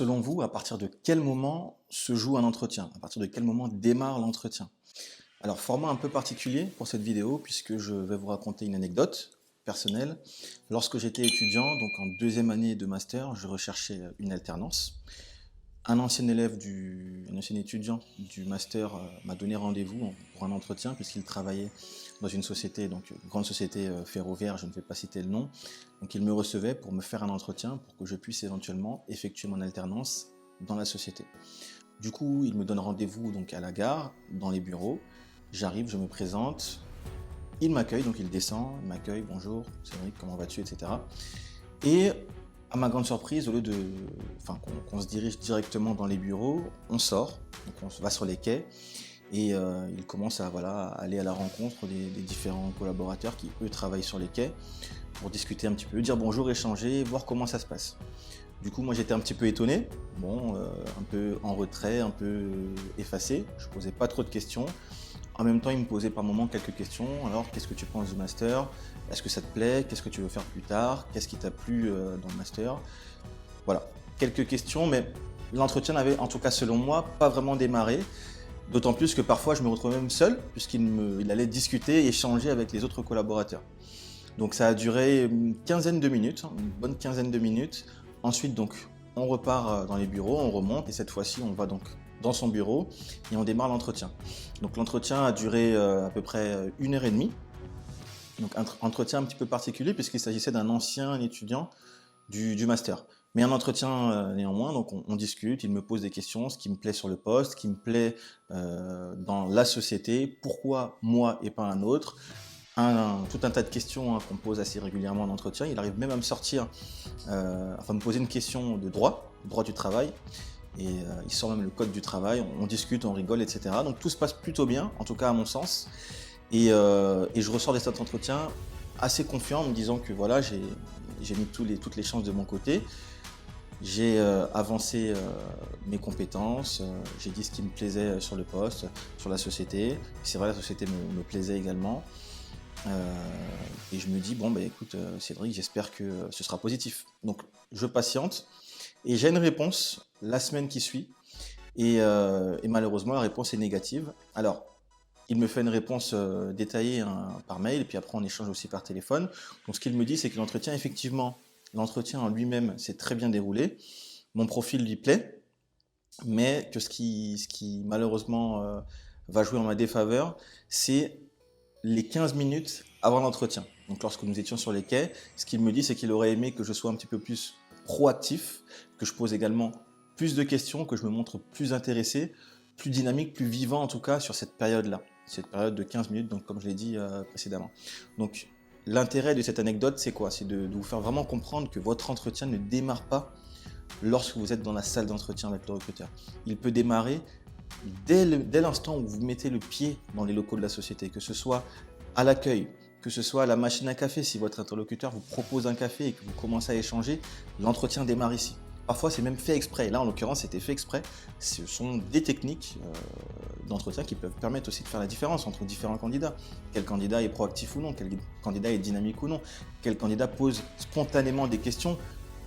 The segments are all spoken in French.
selon vous, à partir de quel moment se joue un entretien? À partir de quel moment démarre l'entretien? Alors, format un peu particulier pour cette vidéo, puisque je vais vous raconter une anecdote personnelle. Lorsque j'étais étudiant, donc en deuxième année de master, je recherchais une alternance. Un ancien étudiant du master m'a donné rendez-vous pour un entretien, puisqu'il travaillait dans une société, donc une grande société ferroviaire, je ne vais pas citer le nom. Donc il me recevait pour me faire un entretien pour que je puisse éventuellement effectuer mon alternance dans la société. Du coup, il me donne rendez-vous donc à la gare, dans les bureaux. J'arrive, je me présente, il m'accueille, donc il descend, il m'accueille, bonjour, Cédric, comment vas-tu, etc. Et à ma grande surprise, au lieu de, qu'on se dirige directement dans les bureaux, on sort, donc on va sur les quais et il commence à aller à la rencontre des différents collaborateurs qui eux travaillent sur les quais pour discuter un petit peu, dire bonjour, échanger, voir comment ça se passe. Du coup, moi j'étais un petit peu étonné, un peu en retrait, un peu effacé, je posais pas trop de questions. En même temps, il me posait par moments quelques questions. Alors, qu'est-ce que tu penses du master? Est-ce que ça te plaît? Qu'est-ce que tu veux faire plus tard? Qu'est-ce qui t'a plu dans le master? Voilà, quelques questions, mais l'entretien n'avait, en tout cas selon moi, pas vraiment démarré. D'autant plus que parfois, je me retrouvais même seul, puisqu'il allait discuter et échanger avec les autres collaborateurs. Donc, ça a duré une quinzaine de minutes, une bonne quinzaine de minutes. Ensuite, donc, on repart dans les bureaux, on remonte, et cette fois-ci, on va donc dans son bureau et on démarre l'entretien. Donc l'entretien a duré à peu près 1 heure et demie. Donc un entretien un petit peu particulier puisqu'il s'agissait d'un ancien étudiant du master. Mais un entretien néanmoins, donc on discute, il me pose des questions, ce qui me plaît sur le poste, ce qui me plaît dans la société, pourquoi moi et pas un autre. Tout un tas de questions qu'on pose assez régulièrement en entretien. Il arrive même à me sortir, me poser une question de droit du travail. Et il sort même le code du travail, on discute, on rigole, etc. Donc tout se passe plutôt bien, en tout cas à mon sens. Et je ressors de cet entretien assez confiant en me disant que voilà, j'ai mis toutes les chances de mon côté. J'ai avancé mes compétences, j'ai dit ce qui me plaisait sur le poste, sur la société. C'est vrai, la société me plaisait également. Et je me dis, écoute Cédric, j'espère que ce sera positif. Donc je patiente. Et j'ai une réponse la semaine qui suit et malheureusement la réponse est négative. Alors, il me fait une réponse détaillée par mail et puis après on échange aussi par téléphone. Donc ce qu'il me dit c'est que l'entretien en lui-même s'est très bien déroulé, mon profil lui plaît, mais que ce qui malheureusement va jouer en ma défaveur, c'est les 15 minutes avant l'entretien. Donc lorsque nous étions sur les quais, ce qu'il me dit c'est qu'il aurait aimé que je sois un petit peu plus proactif, que je pose également plus de questions, que je me montre plus intéressé, plus dynamique, plus vivant en tout cas sur cette période-là, cette période de 15 minutes, donc comme je l'ai dit précédemment. Donc l'intérêt de cette anecdote, c'est quoi? C'est de vous faire vraiment comprendre que votre entretien ne démarre pas lorsque vous êtes dans la salle d'entretien avec le recruteur. Il peut démarrer dès l'instant où vous mettez le pied dans les locaux de la société, que ce soit à l'accueil, que ce soit à la machine à café, si votre interlocuteur vous propose un café et que vous commencez à échanger, l'entretien démarre ici. Parfois, c'est même fait exprès. Là, en l'occurrence, c'était fait exprès. Ce sont des techniques d'entretien qui peuvent permettre aussi de faire la différence entre différents candidats. Quel candidat est proactif ou non, quel candidat est dynamique ou non, quel candidat pose spontanément des questions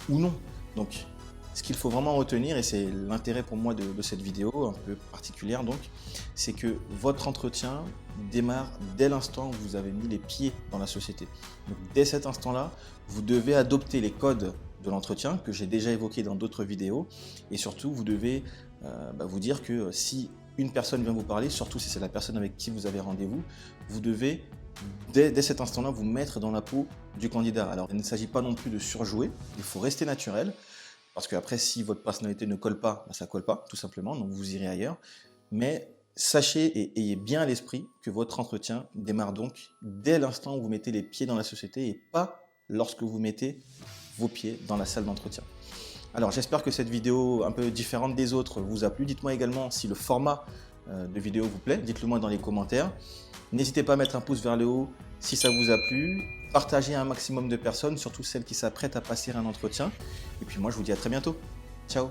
ou non. Donc, ce qu'il faut vraiment retenir, et c'est l'intérêt pour moi de cette vidéo, un peu particulière donc, c'est que votre entretien démarre dès l'instant où vous avez mis les pieds dans la société. Donc, dès cet instant-là, vous devez adopter les codes de l'entretien que j'ai déjà évoqués dans d'autres vidéos, et surtout vous devez vous dire que si une personne vient vous parler, surtout si c'est la personne avec qui vous avez rendez-vous, vous devez dès cet instant-là vous mettre dans la peau du candidat. Alors il ne s'agit pas non plus de surjouer, il faut rester naturel. Parce qu'après, si votre personnalité ne colle pas, ça ne colle pas, tout simplement, donc vous irez ailleurs. Mais sachez et ayez bien à l'esprit que votre entretien démarre donc dès l'instant où vous mettez les pieds dans la société et pas lorsque vous mettez vos pieds dans la salle d'entretien. Alors j'espère que cette vidéo un peu différente des autres vous a plu. Dites-moi également si le format de vidéo vous plaît, dites-le moi dans les commentaires. N'hésitez pas à mettre un pouce vers le haut si ça vous a plu. Partagez à un maximum de personnes, surtout celles qui s'apprêtent à passer un entretien. Et puis moi, je vous dis à très bientôt. Ciao!